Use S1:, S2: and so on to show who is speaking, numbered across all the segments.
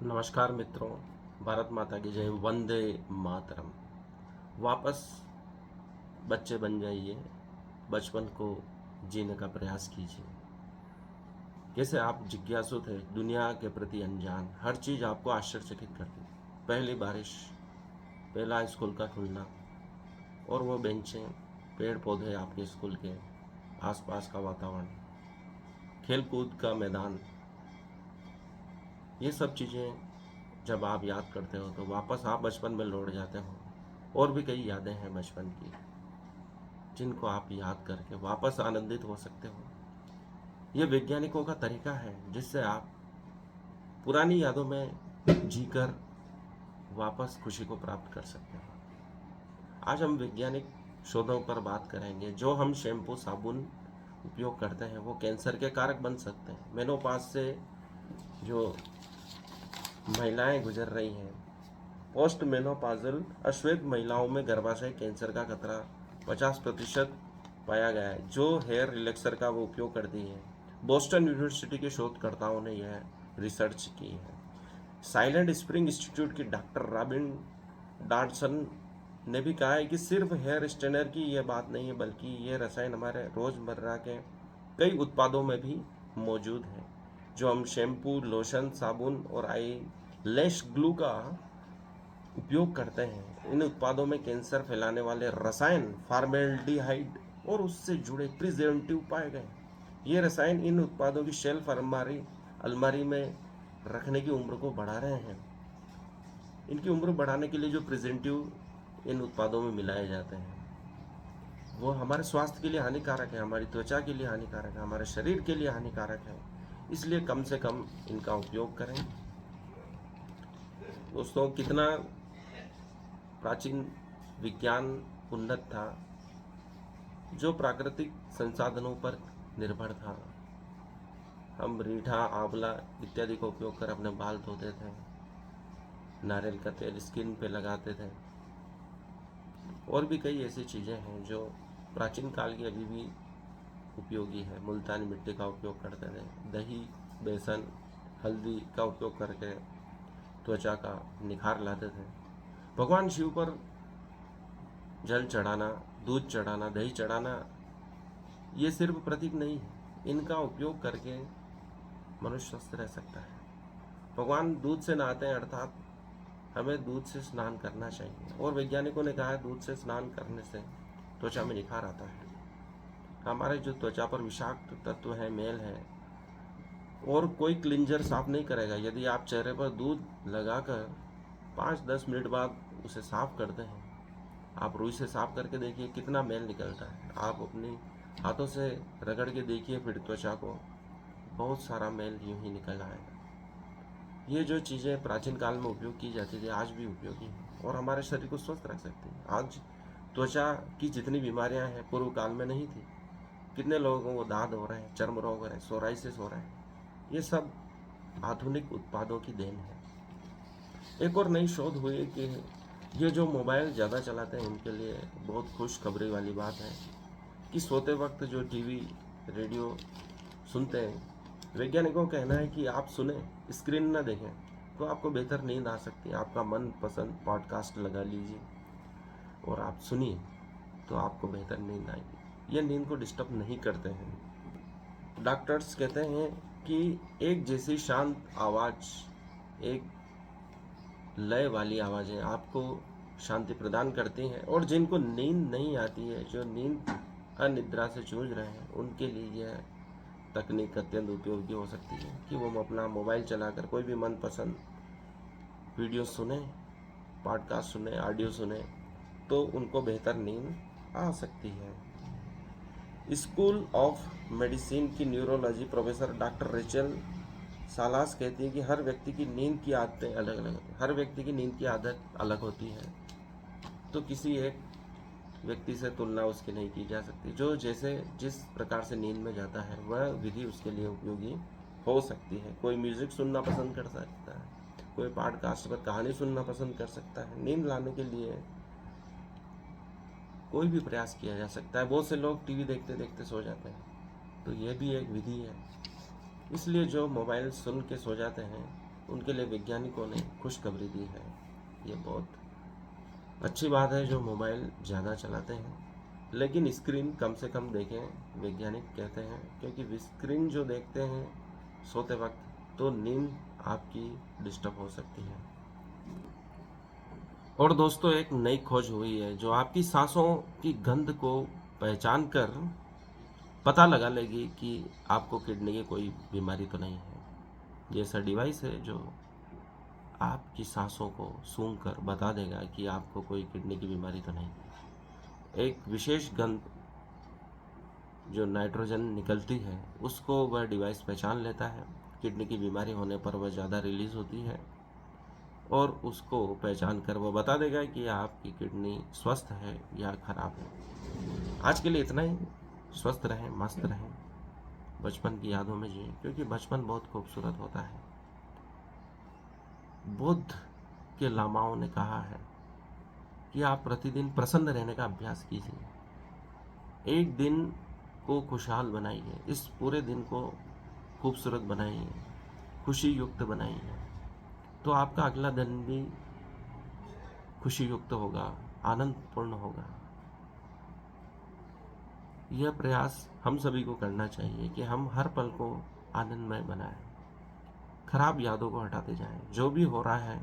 S1: नमस्कार मित्रों, भारत माता की जय, वंदे मातरम। वापस बच्चे बन जाइए, बचपन को जीने का प्रयास कीजिए। कैसे आप जिज्ञासु थे, दुनिया के प्रति अनजान, हर चीज़ आपको आश्चर्यचकित करती। पहली बारिश, पहला स्कूल का खुलना और वो बेंचें, पेड़ पौधे आपके स्कूल के आसपास का वातावरण, खेल कूद का मैदान, ये सब चीज़ें जब आप याद करते हो तो वापस आप बचपन में लौट जाते हो। और भी कई यादें हैं बचपन की जिनको आप याद करके वापस आनंदित हो सकते हो। ये वैज्ञानिकों का तरीका है जिससे आप पुरानी यादों में जीकर वापस खुशी को प्राप्त कर सकते हो। आज हम वैज्ञानिक शोधों पर बात करेंगे। जो हम शैम्पू साबुन उपयोग करते हैं वो कैंसर के कारक बन सकते हैं। मेनोपाज से जो महिलाएं गुजर रही हैं, पोस्ट मेनोपाजल अश्वेत महिलाओं में गर्भाशय कैंसर का खतरा 50% पाया गया है। जो हेयर रिलैक्सर का वो उपयोग करती है, बोस्टन यूनिवर्सिटी के शोधकर्ताओं ने यह रिसर्च की है। साइलेंट स्प्रिंग इंस्टीट्यूट की डॉक्टर रॉबिन डॉडसन ने भी कहा है कि सिर्फ हेयर स्ट्रेनर की यह बात नहीं है, बल्कि ये रसायन हमारे रोज़मर्रा के कई उत्पादों में भी मौजूद है। जो हम शैम्पू, लोशन, साबुन और आई लैश ग्लू का उपयोग करते हैं, इन उत्पादों में कैंसर फैलाने वाले रसायन फॉर्मेल्डिहाइड और उससे जुड़े प्रिजर्वेटिव पाए गए। ये रसायन इन उत्पादों की शेल्फ अलमारी में रखने की उम्र को बढ़ा रहे हैं। इनकी उम्र बढ़ाने के लिए जो प्रिजर्वेटिव इन उत्पादों में मिलाए जाते हैं वो हमारे स्वास्थ्य के लिए हानिकारक है, हमारी त्वचा के लिए हानिकारक है, हमारे शरीर के लिए हानिकारक है। इसलिए कम से कम इनका उपयोग करें। दोस्तों, कितना प्राचीन विज्ञान उन्नत था, जो प्राकृतिक संसाधनों पर निर्भर था। हम रीठा, आंवला इत्यादि का उपयोग कर अपने बाल धोते थे, नारियल का तेल स्किन पे लगाते थे, और भी कई ऐसी चीज़ें हैं जो प्राचीन काल की अभी भी उपयोगी है। मुल्तानी मिट्टी का उपयोग करते थे, दही, बेसन, हल्दी का उपयोग करके त्वचा का निखार लाते थे। भगवान शिव पर जल चढ़ाना, दूध चढ़ाना, दही चढ़ाना, ये सिर्फ प्रतीक नहीं है, इनका उपयोग करके मनुष्य स्वस्थ रह सकता है। भगवान दूध से नहाते हैं, अर्थात हमें दूध से स्नान करना चाहिए। और वैज्ञानिकों ने कहा है दूध से स्नान करने से त्वचा में निखार आता है। हमारे जो त्वचा पर विषाक्त तत्व है, मैल है, और कोई क्लिंजर साफ नहीं करेगा। यदि आप चेहरे पर दूध लगाकर 5-10 मिनट बाद उसे साफ करते हैं, आप रुई से साफ करके देखिए कितना मैल निकलता है। आप अपनी हाथों से रगड़ के देखिए फिर त्वचा को, बहुत सारा मैल यूं ही निकल आएगा। ये जो चीज़ें प्राचीन काल में उपयोग की जाती थी आज भी उपयोगी हैं और हमारे शरीर को स्वस्थ रख सकती हैं। आज त्वचा की जितनी बीमारियां हैं पूर्व काल में नहीं थी। कितने लोगों को दाद हो रहे हैं, चर्म रोग हो रहे हैं, सोराइसिस हो रहे हैं, ये सब आधुनिक उत्पादों की देन है। एक और नई शोध हुई कि ये जो मोबाइल ज़्यादा चलाते हैं उनके लिए बहुत खुशखबरी वाली बात है कि सोते वक्त जो टीवी, रेडियो सुनते हैं, वैज्ञानिकों का कहना है कि आप सुने, स्क्रीन ना देखें, तो आपको बेहतर नींद आ सकती है। आपका मनपसंद पॉडकास्ट लगा लीजिए और आप सुनिए, तो आपको बेहतर नींद आएगी। ये नींद को डिस्टर्ब नहीं करते हैं। डॉक्टर्स कहते हैं कि एक जैसी शांत आवाज़, एक लय वाली आवाज़ें आपको शांति प्रदान करती हैं। और जिनको नींद नहीं आती है, जो नींद अनिद्रा से जूझ रहे हैं, उनके लिए यह तकनीक अत्यंत उपयोगी हो सकती है कि वो अपना मोबाइल चलाकर कोई भी मनपसंद वीडियो सुने, पॉडकास्ट सुने, ऑडियो सुने, तो उनको बेहतर नींद आ सकती है। स्कूल ऑफ मेडिसिन की न्यूरोलॉजी प्रोफेसर डॉक्टर रेचल सालास कहती है कि हर व्यक्ति की नींद की आदतें अलग अलग होती हैं। हर व्यक्ति की नींद की आदत अलग होती है, तो किसी एक व्यक्ति से तुलना उसकी नहीं की जा सकती। जो जैसे जिस प्रकार से नींद में जाता है वह विधि उसके लिए उपयोगी हो सकती है। कोई म्यूज़िक सुनना पसंद कर सकता है, कोई पॉडकास्ट पर कहानी सुनना पसंद कर सकता है। नींद लाने के लिए कोई भी प्रयास किया जा सकता है। बहुत से लोग टीवी देखते देखते सो जाते हैं, तो यह भी एक विधि है। इसलिए जो मोबाइल सुन के सो जाते हैं उनके लिए वैज्ञानिकों ने खुशखबरी दी है। ये बहुत अच्छी बात है जो मोबाइल ज़्यादा चलाते हैं, लेकिन स्क्रीन कम से कम देखें, वैज्ञानिक कहते हैं, क्योंकि स्क्रीन जो देखते हैं सोते वक्त तो नींद आपकी डिस्टर्ब हो सकती है। और दोस्तों, एक नई खोज हुई है जो आपकी सांसों की गंध को पहचान कर पता लगा लेगी कि आपको किडनी की कोई बीमारी तो नहीं है। ये ऐसा डिवाइस है जो आपकी सांसों को सूंघ कर बता देगा कि आपको कोई किडनी की बीमारी तो नहीं है। एक विशेष गंध जो नाइट्रोजन निकलती है उसको वह डिवाइस पहचान लेता है। किडनी की बीमारी होने पर वह ज़्यादा रिलीज होती है और उसको पहचान कर वह बता देगा कि आपकी किडनी स्वस्थ है या खराब है। आज के लिए इतना ही। स्वस्थ रहें, मस्त रहें, बचपन की यादों में जिए, क्योंकि बचपन बहुत खूबसूरत होता है। बुद्ध के लामाओं ने कहा है कि आप प्रतिदिन प्रसन्न रहने का अभ्यास कीजिए। एक दिन को खुशहाल बनाइए, इस पूरे दिन को खूबसूरत बनाइए, खुशी युक्त बनाइए, तो आपका अगला दिन भी खुशी युक्त होगा, आनंदपूर्ण होगा। यह प्रयास हम सभी को करना चाहिए कि हम हर पल को आनंदमय बनाएं, खराब यादों को हटाते जाएं, जो भी हो रहा है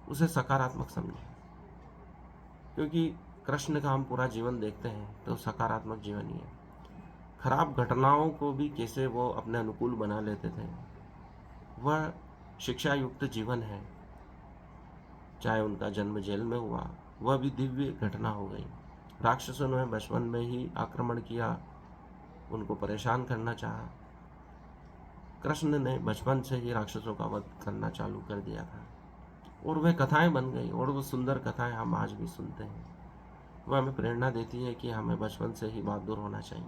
S1: उसे सकारात्मक समझें, क्योंकि कृष्ण का हम पूरा जीवन देखते हैं तो सकारात्मक जीवन ही है। खराब घटनाओं को भी कैसे वो अपने अनुकूल बना लेते थे, वह शिक्षा युक्त जीवन है। चाहे उनका जन्म जेल में हुआ, वह भी दिव्य घटना हो गई। राक्षसों ने बचपन में ही आक्रमण किया, उनको परेशान करना चाहा। कृष्ण ने बचपन से ही राक्षसों का वध करना चालू कर दिया था और वह कथाएं बन गई, और वो सुंदर कथाएं हम आज भी सुनते हैं। वह हमें प्रेरणा देती है कि हमें बचपन से ही बहादुर होना चाहिए,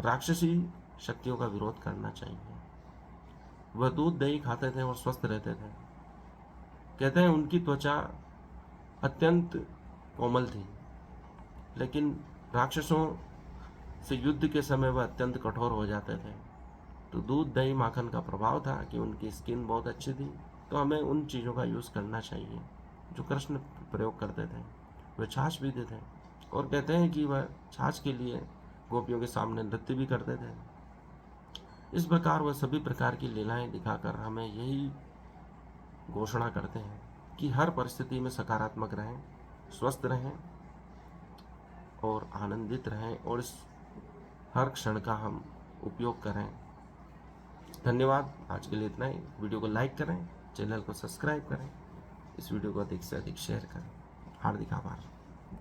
S1: राक्षसी शक्तियों का विरोध करना चाहिए। वह दूध दही खाते थे और स्वस्थ रहते थे। कहते हैं उनकी त्वचा अत्यंत कोमल थी, लेकिन राक्षसों से युद्ध के समय वह अत्यंत कठोर हो जाते थे। तो दूध दही माखन का प्रभाव था कि उनकी स्किन बहुत अच्छी थी। तो हमें उन चीज़ों का यूज़ करना चाहिए जो कृष्ण प्रयोग करते थे। वह छाछ पीते थे और कहते हैं कि वह छाछ के लिए गोपियों के सामने नृत्य भी करते थे। इस प्रकार वह सभी प्रकार की लीलाएं दिखाकर हमें यही घोषणा करते हैं कि हर परिस्थिति में सकारात्मक रहें, स्वस्थ रहें और आनंदित रहें, और इस हर क्षण का हम उपयोग करें। धन्यवाद। आज के लिए इतना ही। वीडियो को लाइक करें, चैनल को सब्सक्राइब करें, इस वीडियो को अधिक से अधिक शेयर करें। हार्दिक आभार।